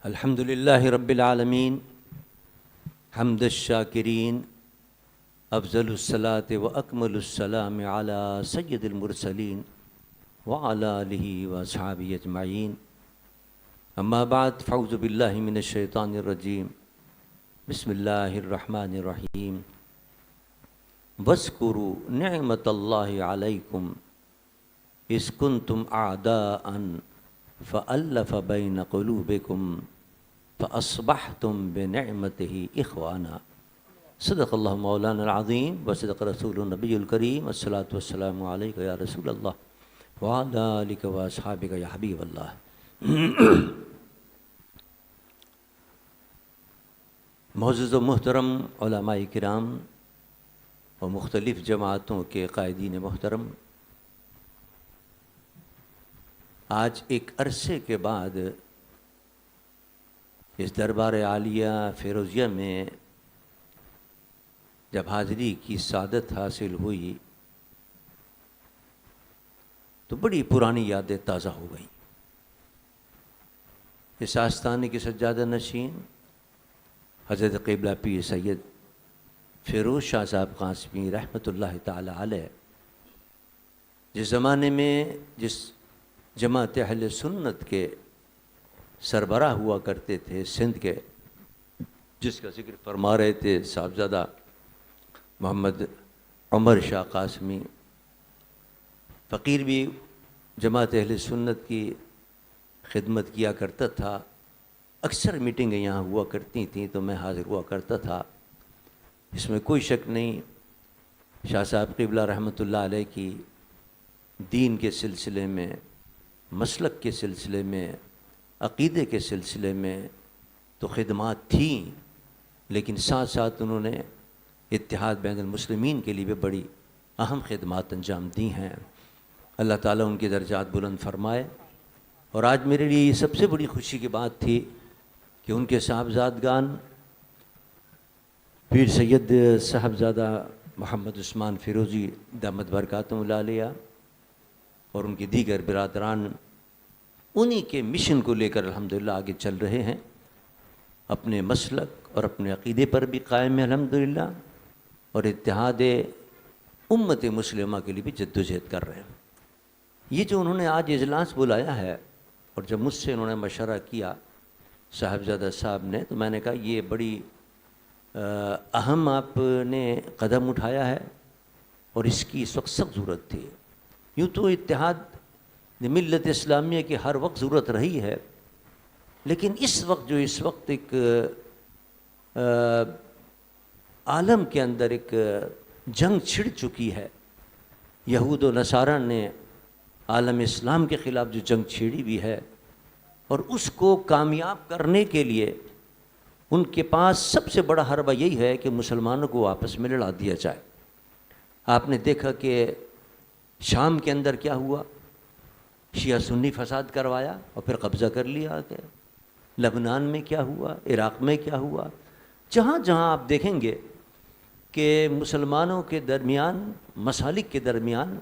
الحمد لله رب العالمين حمد الشاكرين افضل الصلاة واكمل السلام على سيد المرسلين وعلى آله واصحابه اجمعين اما بعد فاعوذ بالله من الشيطان الرجيم بسم الله الرحمن الرحيم واذكروا نعمة الله عليكم إذ كنتم أعداء فألف بين قلوبكم فأصبحتم بنعمته إخوانا صدق الله مولانا العظيم وصدق رسول النبي الكريم الصلاة والسلام عليك يا رسول الله وعلى آلك وأصحابك يا حبيب الله. معزز و محترم علماء کرام اور مختلف جماعتوں کے قائدین محترم، آج ایک عرصے کے بعد اس دربار عالیہ فیروزیہ میں جب حاضری کی سعادت حاصل ہوئی تو بڑی پرانی یادیں تازہ ہو گئیں. اس آستانے کی سجادہ نشین حضرت قبلہ پیر سید فیروز شاہ صاحب قاسمی رحمۃ اللہ تعالی علیہ جس زمانے میں جس جماعت اہل سنت کے سربراہ ہوا کرتے تھے سندھ کے، جس کا ذکر فرما رہے تھے صاحبزادہ محمد عمر شاہ قاسمی، فقیر بھی جماعت اہل سنت کی خدمت کیا کرتا تھا. اکثر میٹنگیں یہاں ہوا کرتی تھیں تو میں حاضر ہوا کرتا تھا. اس میں کوئی شک نہیں، شاہ صاحب قبلہ رحمۃ اللہ علیہ کی دین کے سلسلے میں، مسلک کے سلسلے میں، عقیدے کے سلسلے میں تو خدمات تھیں، لیکن ساتھ ساتھ انہوں نے اتحاد بین المسلمین کے لیے بھی بڑی اہم خدمات انجام دی ہیں. اللہ تعالیٰ ان کے درجات بلند فرمائے. اور آج میرے لیے یہ سب سے بڑی خوشی کی بات تھی کہ ان کے صاحبزادگان پیر سید صاحبزادہ محمد عثمان فیروزی دامت برکاتہم العالیہ اور ان کی دیگر برادران انہی کے مشن کو لے کر الحمدللہ آگے چل رہے ہیں، اپنے مسلک اور اپنے عقیدے پر بھی قائم ہیں الحمدللہ، اور اتحاد امت مسلمہ کے لیے بھی جدوجہد کر رہے ہیں. یہ جو انہوں نے آج اجلاس بلایا ہے اور جب مجھ سے انہوں نے مشورہ کیا صاحبزادہ صاحب نے، تو میں نے کہا یہ بڑی اہم آپ نے قدم اٹھایا ہے اور اس کی اس وقت سخت ضرورت تھی. یوں تو اتحاد ملت اسلامیہ کی ہر وقت ضرورت رہی ہے، لیکن اس وقت ایک عالم کے اندر ایک جنگ چھڑ چکی ہے. یہود و نصارہ نے عالم اسلام کے خلاف جو جنگ چھیڑی ہوئی ہے، اور اس کو کامیاب کرنے کے لیے ان کے پاس سب سے بڑا حربہ یہی ہے کہ مسلمانوں کو آپس میں لڑا دیا جائے. آپ نے دیکھا کہ شام کے اندر کیا ہوا، شیعہ سنی فساد کروایا اور پھر قبضہ کر لیا گیا. لبنان میں کیا ہوا، عراق میں کیا ہوا، جہاں جہاں آپ دیکھیں گے کہ مسلمانوں کے درمیان، مسالک کے درمیان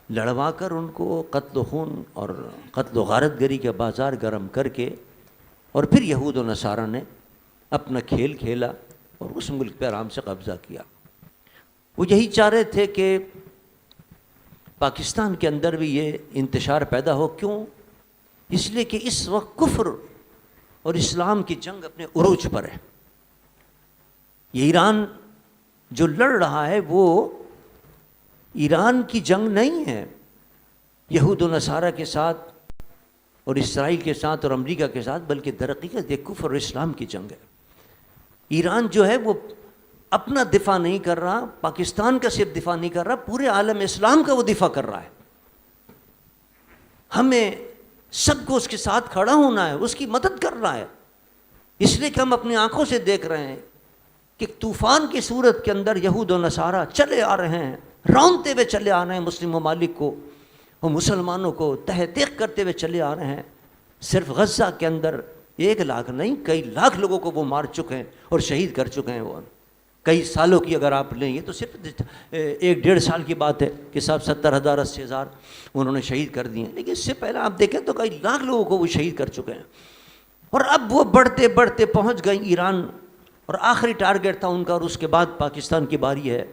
لڑوا کر ان کو قتل و خون اور قتل و غارت گری کا بازار گرم کر کے، اور پھر یہود و نصارہ نے اپنا کھیل کھیلا اور اس ملک پہ آرام سے قبضہ کیا. وہ یہی چاہ رہے تھے کہ پاکستان کے اندر بھی یہ انتشار پیدا ہو. کیوں؟ اس لیے کہ اس وقت کفر اور اسلام کی جنگ اپنے عروج پر ہے. یہ ایران جو لڑ رہا ہے وہ ایران کی جنگ نہیں ہے یہود و نصارہ کے ساتھ اور اسرائیل کے ساتھ اور امریکہ کے ساتھ، بلکہ در حقیقت یہ کفر اور اسلام کی جنگ ہے. ایران جو ہے وہ اپنا دفاع نہیں کر رہا، پاکستان کا صرف دفاع نہیں کر رہا، پورے عالم اسلام کا وہ دفاع کر رہا ہے. ہمیں سب کو اس کے ساتھ کھڑا ہونا ہے، اس کی مدد کر رہا ہے. اس لیے کہ ہم اپنی آنکھوں سے دیکھ رہے ہیں کہ طوفان کی صورت کے اندر یہود و نصارہ چلے آ رہے ہیں، رونتے ہوئے چلے آ رہے ہیں مسلم ممالک کو اور مسلمانوں کو تحقیق کرتے ہوئے چلے آ رہے ہیں. صرف غزہ کے اندر 1 لاکھ نہیں، کئی لاکھ لوگوں کو وہ مار چکے ہیں اور شہید کر چکے ہیں. وہ کئی سالوں کی اگر آپ لیں، یہ تو صرف 1-1.5 سال کی بات ہے کہ صاحب 70,000 80,000 انہوں نے شہید کر دیے ہیں، لیکن اس سے پہلے آپ دیکھیں تو کئی لاکھ لوگوں کو وہ شہید کر چکے ہیں. اور اب وہ بڑھتے بڑھتے پہنچ گئے ایران، اور آخری ٹارگٹ تھا ان کا، اور اس کے بعد پاکستان کی باری ہے.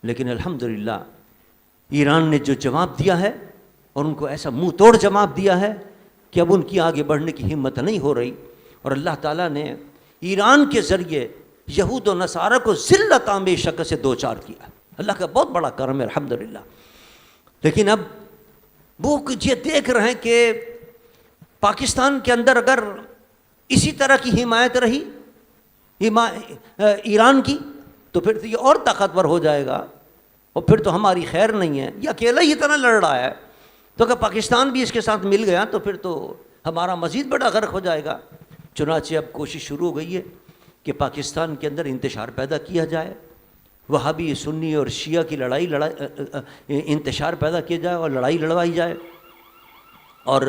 لیکن الحمدللہ ایران نے جو جواب دیا ہے، اور ان کو ایسا منہ توڑ جواب دیا ہے کہ اب ان کی آگے بڑھنے کی ہمت نہیں ہو رہی. اور اللہ تعالیٰ نے ایران کے ذریعے یہود و نصارہ کو ذلت آمیز شکل سے دوچار کیا. اللہ کا بہت بڑا کرم ہے الحمدللہ. لیکن اب وہ یہ دیکھ رہے ہیں کہ پاکستان کے اندر اگر اسی طرح کی حمایت رہی ایران کی، تو پھر تو یہ اور طاقتور ہو جائے گا، اور پھر تو ہماری خیر نہیں ہے. یہ اکیلا ہی اتنا لڑ رہا ہے، تو اگر پاکستان بھی اس کے ساتھ مل گیا تو پھر تو ہمارا مزید بڑا غرق ہو جائے گا. چنانچہ اب کوشش شروع ہو گئی ہے کہ پاکستان کے اندر انتشار پیدا کیا جائے، وہابی سنی اور شیعہ کی لڑائی انتشار پیدا کیا جائے اور لڑائی لڑوائی جائے. اور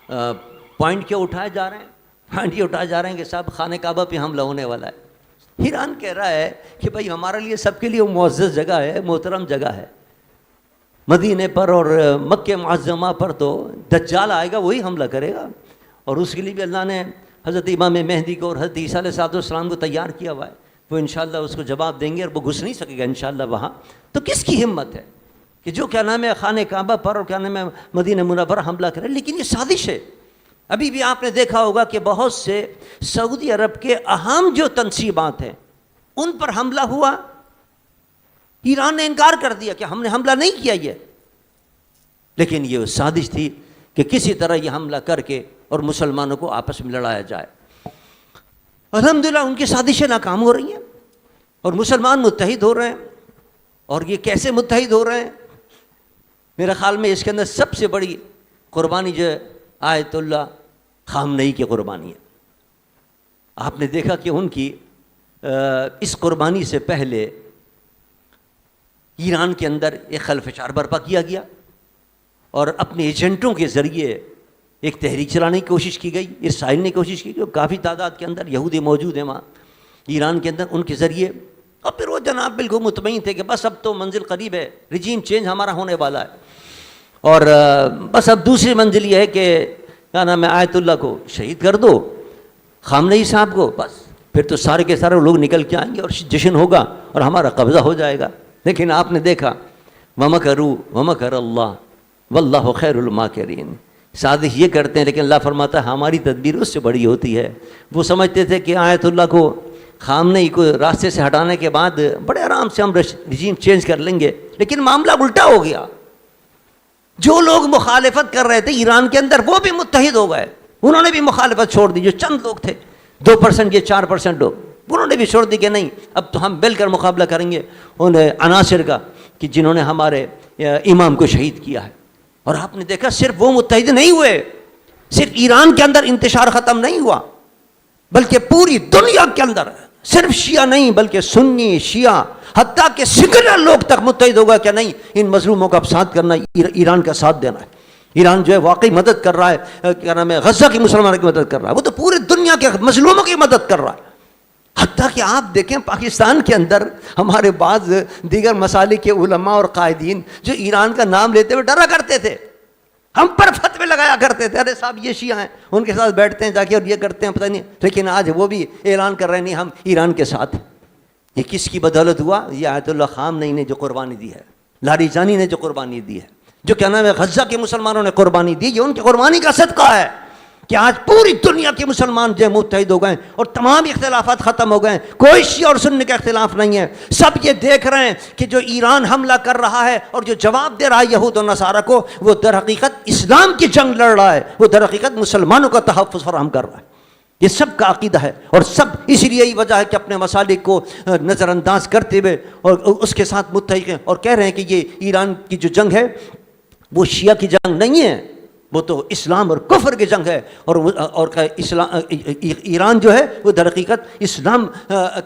پوائنٹ کیا اٹھائے جا رہے ہیں؟ پوائنٹ یہ اٹھائے جا رہے ہیں کہ صاحب خانہ کعبہ پہ حملہ ہونے والا ہے. ایران کہہ رہا ہے کہ بھائی ہمارے لیے سب کے لیے معزز جگہ ہے، محترم جگہ ہے. مدینے پر اور مکہ معظمہ پر تو دجال آئے گا، وہی حملہ کرے گا، اور اس کے لیے بھی اللہ نے حضرت امام مہدی کو اور حضرت عیسیٰ علیہ السلام کو تیار کیا ہوا ہے. وہ انشاءاللہ اس کو جواب دیں گے اور وہ گھس نہیں سکے گا انشاءاللہ وہاں. تو کس کی ہمت ہے کہ جو کیا نام ہے خانہ کعبہ پر اور کیا نام ہے مدینہ منورہ حملہ کرے؟ لیکن یہ سازش ہے. ابھی بھی آپ نے دیکھا ہوگا کہ بہت سے سعودی عرب کے اہم جو تنصیبات ہیں ان پر حملہ ہوا، ایران نے انکار کر دیا کہ ہم نے حملہ نہیں کیا یہ، لیکن یہ سازش تھی کہ کسی طرح یہ حملہ کر کے اور مسلمانوں کو آپس میں لڑایا جائے. الحمدللہ ان کی سازشیں ناکام ہو رہی ہیں اور مسلمان متحد ہو رہے ہیں. اور یہ کیسے متحد ہو رہے ہیں؟ میرے خیال میں اس کے اندر سب سے بڑی قربانی جو ہے آیت اللہ خامنئی کی قربانی ہے. آپ نے دیکھا کہ ان کی اس قربانی سے پہلے ایران کے اندر ایک خلفشار برپا کیا گیا اور اپنے ایجنٹوں کے ذریعے ایک تحریک چلانے کی کوشش کی گئی. اسرائیل نے کوشش کی کہ کافی تعداد کے اندر یہودی موجود ہیں وہاں ایران کے اندر، ان کے ذریعے. اور پھر وہ جناب بالکل مطمئن تھے کہ بس اب تو منزل قریب ہے، رجیم چینج ہمارا ہونے والا ہے، اور بس اب دوسری منزل یہ ہے کہ کیا نام ہے آیت اللہ کو شہید کر دو، خامنئی صاحب کو، بس پھر تو سارے کے سارے لوگ نکل کے آئیں گے اور جشن ہوگا اور ہمارا قبضہ ہو جائے گا. لیکن آپ نے دیکھا وَمَكَرُوا وَمَكَرَ اللَّهُ وَاللَّهُ خَيْرُ الْمَاكِرِينَ. سازش یہ کرتے ہیں لیکن اللہ فرماتا ہے ہماری تدبیر اس سے بڑی ہوتی ہے. وہ سمجھتے تھے کہ آیت اللہ کو خامنئی کو راستے سے ہٹانے کے بعد بڑے آرام سے ہم رجیم چینج کر لیں گے، لیکن معاملہ الٹا ہو گیا. جو لوگ مخالفت کر رہے تھے ایران کے اندر وہ بھی متحد ہو گئے، انہوں نے بھی مخالفت چھوڑ دی. جو چند لوگ تھے 2% یا 4% لوگ، انہوں نے بھی چھوڑ دی کہ نہیں اب تو ہم مل کر مقابلہ کریں گے ان عناصر کا کہ جنہوں نے ہمارے امام کو شہید کیا ہے. اور آپ نے دیکھا صرف وہ متحد نہیں ہوئے، صرف ایران کے اندر انتشار ختم نہیں ہوا بلکہ پوری دنیا کے اندر صرف شیعہ نہیں بلکہ سنی شیعہ حتیٰ کہ سیکولر لوگ تک متحد ہوگا کہ نہیں ان مظلوموں کا ساتھ کرنا، ایران کا ساتھ دینا ہے. ایران جو ہے واقعی مدد کر رہا ہے، کیا نام ہے غزہ کی مسلمانوں کی مدد کر رہا ہے، وہ تو پوری دنیا کے مظلوموں کی مدد کر رہا ہے. حتیٰ کہ آپ دیکھیں پاکستان کے اندر ہمارے بعض دیگر مسالک کے علماء اور قائدین جو ایران کا نام لیتے ہوئے ڈرا کرتے تھے، ہم پر فتوے لگایا کرتے تھے، ارے صاحب یہ شیعہ ہیں ان کے ساتھ بیٹھتے ہیں جا کے اور یہ کرتے ہیں پتہ نہیں. لیکن آج وہ بھی اعلان کر رہے ہیں نہیں ہم ایران کے ساتھ. یہ کس کی بدولت ہوا؟ یہ آیت اللہ خامنئی نے جو قربانی دی ہے، لاریجانی نے جو قربانی دی ہے، جو کیا نام ہے غزہ کے مسلمانوں نے قربانی دی، یہ ان کی قربانی کا صدقہ ہے کہ آج پوری دنیا کے مسلمان جو متحد ہو گئے اور تمام اختلافات ختم ہو گئے. کوئی شیعہ اور سنی کا اختلاف نہیں ہے. سب یہ دیکھ رہے ہیں کہ جو ایران حملہ کر رہا ہے اور جو جواب دے رہا ہے یہود و نصارہ کو، وہ در حقیقت اسلام کی جنگ لڑ رہا ہے، وہ در حقیقت مسلمانوں کا تحفظ فراہم کر رہا ہے. یہ سب کا عقیدہ ہے اور سب اس لیے یہی وجہ ہے کہ اپنے مسالک کو نظر انداز کرتے ہوئے اور اس کے ساتھ متحد ہیں اور کہہ رہے ہیں کہ یہ ایران کی جو جنگ ہے وہ شیعہ کی جنگ نہیں ہے، وہ تو اسلام اور کفر کی جنگ ہے. اور ایران جو ہے وہ در حقیقت اسلام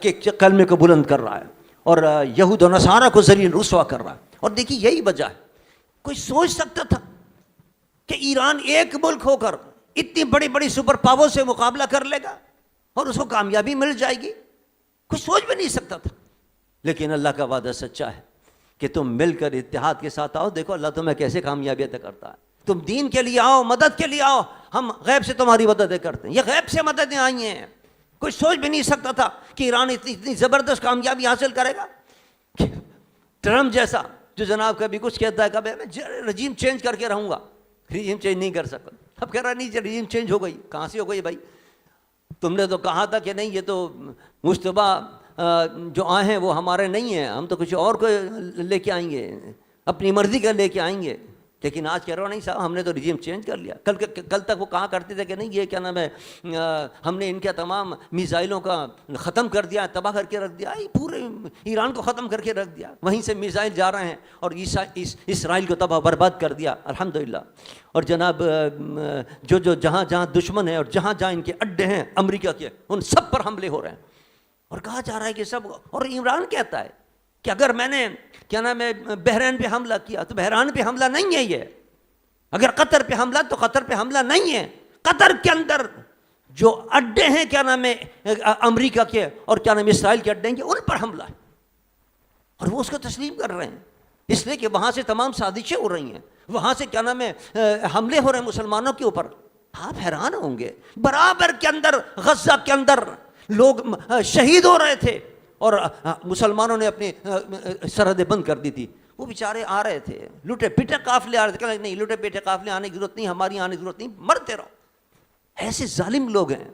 کے کلمے کو بلند کر رہا ہے اور یہود و نصارہ کو ذلیل رسوا کر رہا ہے. اور دیکھیے یہی وجہ ہے. کوئی سوچ سکتا تھا کہ ایران ایک ملک ہو کر اتنی بڑی بڑی سپر پاور سے مقابلہ کر لے گا اور اس کو کامیابی مل جائے گی؟ کوئی سوچ بھی نہیں سکتا تھا. لیکن اللہ کا وعدہ سچا ہے کہ تم مل کر اتحاد کے ساتھ آؤ، دیکھو اللہ تمہیں کیسے کامیابی عطا کرتا ہے. تم دین کے لیے آؤ، مدد کے لیے آؤ، ہم غیب سے تمہاری مددیں کرتے ہیں. یہ غیب سے مددیں آئی ہیں. کوئی سوچ بھی نہیں سکتا تھا کہ ایران اتنی زبردست کامیابی حاصل کرے گا. ٹرمپ جیسا جو جناب کبھی کچھ کہتا ہے، کبھی میں رجیم چینج کر کے رہوں گا، رجیم چینج نہیں کر سکتا. اب کہہ رہا نہیں رجیم چینج ہو گئی. کہاں سے ہو گئی بھائی؟ تم نے تو کہا تھا کہ نہیں یہ تو مشتبہ جو آئے ہیں وہ ہمارے نہیں ہیں، ہم تو کچھ اور کو لے کے آئیں گے، اپنی مرضی کا لے کے آئیں گے. لیکن آج کہہ رہا ہوں نہیں صاحب ہم نے تو رجیم چینج کر لیا. کل تک وہ کہا کرتے تھے کہ نہیں یہ کیا نام ہے ہم نے ان کے تمام میزائلوں کا ختم کر دیا، تباہ کر کے رکھ دیا، پورے ایران کو ختم کر کے رکھ دیا. وہیں سے میزائل جا رہے ہیں اور اسرائیل کو تباہ برباد کر دیا الحمدللہ. اور جناب جو جہاں جہاں دشمن ہیں اور جہاں جہاں ان کے اڈے ہیں امریکہ کے، ان سب پر حملے ہو رہے ہیں. اور کہا جا رہا ہے کہ سب، اور عمران کہتا ہے کہ اگر میں نے کیا نام ہے بحرین پہ حملہ کیا تو بحرین پہ حملہ نہیں ہے یہ. اگر قطر پہ حملہ تو قطر پہ حملہ نہیں ہے. قطر کے اندر جو اڈے ہیں کیا نام ہے امریکہ کے اور کیا نام ہے اسرائیل کے اڈے ہیں ان پر حملہ ہے. اور وہ اس کو تسلیم کر رہے ہیں اس لیے کہ وہاں سے تمام سازشیں ہو رہی ہیں، وہاں سے کیا نام ہے حملے ہو رہے ہیں مسلمانوں کے اوپر. آپ حیران ہوں گے برابر کے اندر غزہ کے اندر لوگ شہید ہو رہے تھے اور مسلمانوں نے اپنی سرحدیں بند کر دی تھی. وہ بیچارے آ رہے تھے لوٹے پیٹے قافلے آ رہے تھے، کہ نہیں لوٹے پیٹے قافلے آنے کی ضرورت نہیں، ہماری آنے کی ضرورت نہیں، مرتے رہو. ایسے ظالم لوگ ہیں.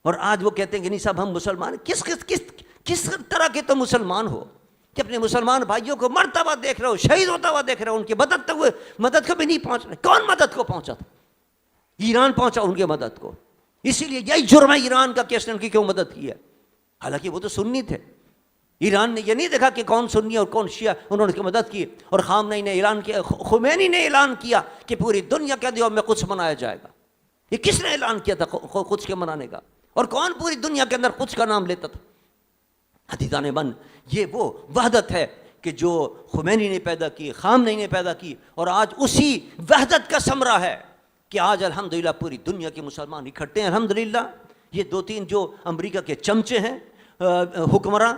اور آج وہ کہتے ہیں کہ نہیں صاحب ہم مسلمان. کس طرح کے تو مسلمان ہو کہ اپنے مسلمان بھائیوں کو مرتا ہوا دیکھ رہے ہو، شہید ہوتا ہوا دیکھ رہے ہو، ان کی مدد کو بھی نہیں پہنچ رہے. کون مدد کو پہنچا تھا؟ ایران پہنچا ان کی مدد کو. اسی لیے یہی جرم ہے ایران کا کہ اس نے ان کی کیوں مدد کی ہے. حالانکہ وہ تو سنی تھے. ایران نے یہ نہیں دیکھا کہ کون سنی اور کون شیعہ، انہوں نے اس کی مدد کی. اور خامنئی نے اعلان کیا، خمینی نے اعلان کیا کہ پوری دنیا کے یوم قدس منایا جائے گا. یہ کس نے اعلان کیا تھا قدس کے منانے کا؟ اور کون پوری دنیا کے اندر قدس کا نام لیتا تھا؟ عزیزان من، یہ وہ وحدت ہے کہ جو خمینی نے پیدا کی، خامنئی نے پیدا کی. اور آج اسی وحدت کا ثمرہ ہے کہ آج الحمدللہ پوری دنیا کے مسلمان اکٹھے ہیں الحمدللہ. یہ دو تین جو امریکہ کے چمچے ہیں حکمراں،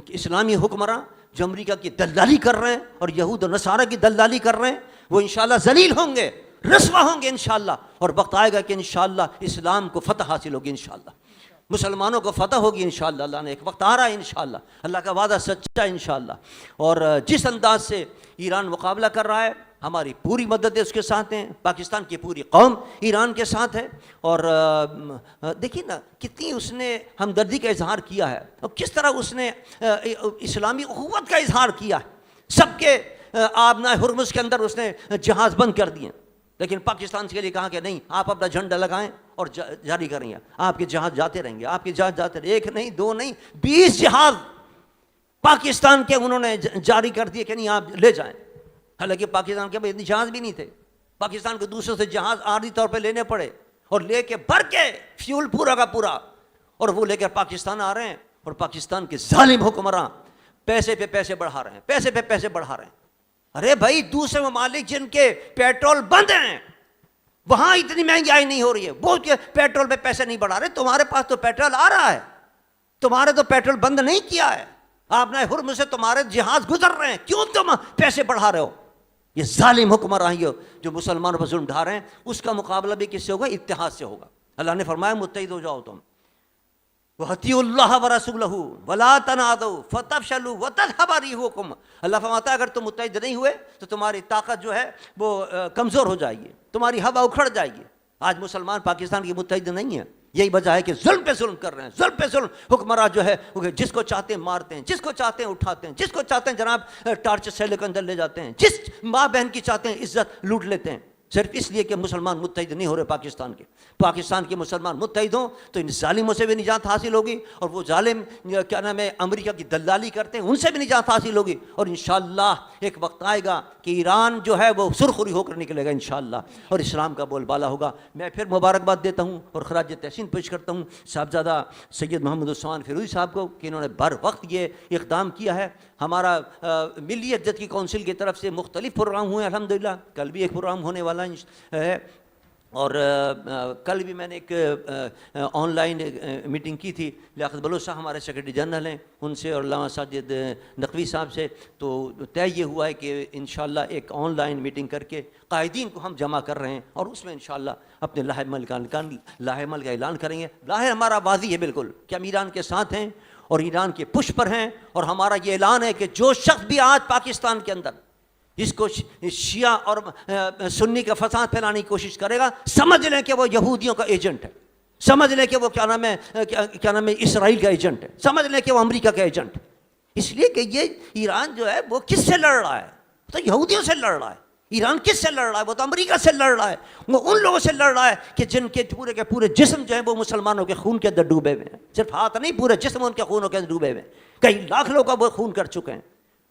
اسلامی حکمراں جو امریکہ کی دلالی کر رہے ہیں اور یہود و نصارہ کی دلالی کر رہے ہیں، وہ انشاءاللہ ذلیل ہوں گے، رسوا ہوں گے انشاءاللہ. اور وقت آئے گا کہ انشاءاللہ اسلام کو فتح حاصل ہوگی، انشاءاللہ مسلمانوں کو فتح ہوگی انشاءاللہ. اللہ نے ایک وقت آ رہا ہے انشاءاللہ، اللہ کا وعدہ سچا ہے انشاءاللہ. اور جس انداز سے ایران مقابلہ کر رہا ہے ہماری پوری مدد اس کے ساتھ ہیں. پاکستان کی پوری قوم ایران کے ساتھ ہے. اور دیکھیے نا کتنی اس نے ہمدردی کا اظہار کیا ہے اور کس طرح اس نے اسلامی اخوت کا اظہار کیا ہے. سب کے آبنائے ہرمز کے اندر اس نے جہاز بند کر دیے، لیکن پاکستان کے لیے کہا کہ نہیں آپ اپنا جھنڈا لگائیں اور جاری کریں گے، آپ کے جہاز جاتے رہیں گے، آپ کے جہاز جاتے رہیں گے. ایک نہیں دو نہیں 20 جہاز پاکستان کے انہوں نے جاری کر دیے کہ نہیں آپ لے جائیں. حالانکہ پاکستان کے اتنے جہاز بھی نہیں تھے. پاکستان کو دوسروں سے جہاز عارضی طور پہ لینے پڑے اور لے کے بھر کے فیول پورا کا پورا، اور وہ لے کر پاکستان آ رہے ہیں. اور پاکستان کے ظالم حکمراں پیسے پہ پیسے بڑھا رہے ہیں، پیسے پہ پیسے بڑھا رہے ہیں. ارے بھائی دوسرے ممالک جن کے پیٹرول بند ہیں وہاں اتنی مہنگائی نہیں ہو رہی ہے، وہ پیٹرول پہ پیسے نہیں بڑھا رہے. تمہارے پاس تو پیٹرول آ رہا ہے، تمہارے تو پیٹرول بند نہیں کیا ہے، آپ نے حرم سے تمہارے جہاز گزر رہے ہیں، کیوں تم پیسے بڑھا رہے ہو؟ یہ ظالم حکمراں جو مسلمانوں پر ظلم ڈھا رہے ہیں، اس کا مقابلہ بھی کس سے ہوگا؟ اتحاد سے ہوگا. اللہ نے فرمایا متحد ہو جاؤ تم. وَأَطِيعُوا اللَّهَ وَرَسُولَهُ وَلَا تَنَازَعُوا فَتَفْشَلُوا وَتَذْهَبَ رِيحُكُمْ. اللہ فرماتا ہے اگر تم متحد نہیں ہوئے تو تمہاری طاقت جو ہے وہ کمزور ہو جائے گی، تمہاری ہوا اکھڑ جائے گی. آج مسلمان پاکستان کی متحد نہیں ہے. یہی وجہ ہے کہ ظلم پہ ظلم کر رہے ہیں، ظلم پہ ظلم. حکمراں جو ہے جس کو چاہتے ہیں مارتے ہیں، جس کو چاہتے ہیں اٹھاتے ہیں، جس کو چاہتے ہیں جناب ٹارچ سیل کے اندر لے جاتے ہیں، جس ماں بہن کی چاہتے ہیں عزت لوٹ لیتے ہیں، صرف اس لیے کہ مسلمان متحد نہیں ہو رہے. پاکستان کے مسلمان متحد ہوں تو ان ظالموں سے بھی نجات حاصل ہوگی، اور وہ ظالم کیا نام ہے امریکہ کی دلالی کرتے ہیں ان سے بھی نجات حاصل ہوگی. اور انشاءاللہ ایک وقت آئے گا کہ ایران جو ہے وہ سرخری ہو کر نکلے گا انشاءاللہ، اور اسلام کا بول بالا ہوگا. میں پھر مبارکباد دیتا ہوں اور خراج تحسین پیش کرتا ہوں صاحبزادہ سید محمد عثمان فیروزی صاحب کو کہ انہوں نے بر وقت یہ اقدام کیا ہے. ہمارا ملی یکجہتی کی کونسل کی طرف سے مختلف پروگرام ہوئے الحمدللہ، کل بھی ایک پروگرام ہونے والا ہے. اور کل بھی میں نے ایک آن لائن میٹنگ کی تھی لیاقت بلوچ صاحب ہمارے سیکرٹری جنرل ہیں ان سے اور علامہ ساجد نقوی صاحب سے، تو طے یہ ہوا ہے کہ انشاءاللہ ایک آن لائن میٹنگ کر کے قائدین کو ہم جمع کر رہے ہیں اور اس میں انشاءاللہ اپنے لاہ عمل کا اعلان کریں گے۔ لاہ ہمارا واضح ہے بالکل کہ ہم ایران کے ساتھ ہیں اور ایران کے پش پر ہیں، اور ہمارا یہ اعلان ہے کہ جو شخص بھی آج پاکستان کے اندر جس کو شیعہ اور سنی کا فساد پھیلانے کی کوشش کرے گا، سمجھ لیں کہ وہ یہودیوں کا ایجنٹ ہے، سمجھ لیں کہ وہ کیا نام ہے اسرائیل کا ایجنٹ ہے، سمجھ لیں کہ وہ امریکہ کا ایجنٹ ہے۔ اس لیے کہ یہ ایران جو ہے وہ کس سے لڑ رہا ہے؟ تو یہودیوں سے لڑ رہا ہے۔ ایران کس سے لڑ رہا ہے؟ وہ تو امریکہ سے لڑ رہا ہے، وہ ان لوگوں سے لڑ رہا ہے کہ جن کے پورے جسم جو ہے وہ مسلمانوں کے خون کے اندر ڈوبے ہوئے ہیں، صرف ہاتھ نہیں، پورے جسم ان کے خونوں کے اندر ڈوبے ہوئے ہیں، کئی لاکھ لوگ کا وہ خون کر چکے ہیں،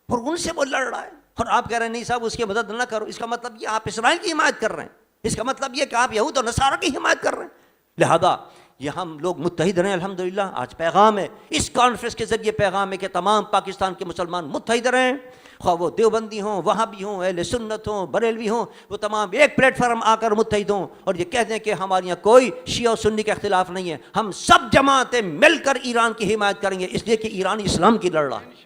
اور ان سے وہ لڑ رہا ہے۔ اور آپ کہہ رہے ہیں نہیں صاحب اس کی مدد نہ کرو، اس کا مطلب یہ آپ اسرائیل کی حمایت کر رہے ہیں، اس کا مطلب یہ کہ آپ یہود اور نصارہ کی حمایت کر رہے ہیں۔ لہذا یہ ہم لوگ متحد رہیں، الحمدللہ آج پیغام ہے، اس کانفرنس کے ذریعے پیغام ہے کہ تمام پاکستان کے مسلمان متحد رہیں، خواہ وہ دیوبندی ہوں، وہابی ہوں، اہل سنت ہوں، بریلوی ہوں، وہ تمام ایک پلیٹ فارم آ کر متحد ہوں اور یہ کہہ دیں کہ ہمارے یہاں کوئی شیعہ اور سنی کا اختلاف نہیں ہے، ہم سب جماعتیں مل کر ایران کی حمایت کریں گے، اس لیے کہ ایران اسلام کی لڑ رہا ہے۔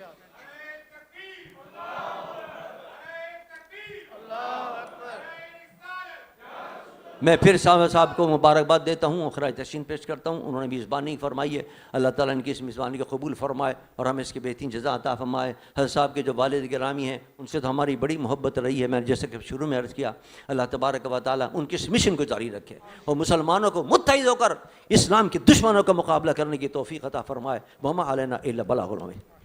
میں پھر صاحب کو مبارکباد دیتا ہوں، خراج تحسین پیش کرتا ہوں، انہوں نے میزبانی فرمائی ہے، اللہ تعالیٰ ان کی اس میزبانی کو قبول فرمائے اور ہمیں اس کی بہترین جزا عطا فرمائے۔ حضرت صاحب کے جو والد گرامی ہیں ان سے تو ہماری بڑی محبت رہی ہے، میں نے جیسے کہ شروع میں عرض کیا، اللہ تبارک و تعالیٰ ان کی اس مشن کو جاری رکھے اور مسلمانوں کو متحد ہو کر اسلام کے دشمنوں کا مقابلہ کرنے کی توفیق عطا فرمائے۔ وما علینا الا البلاغ المبین۔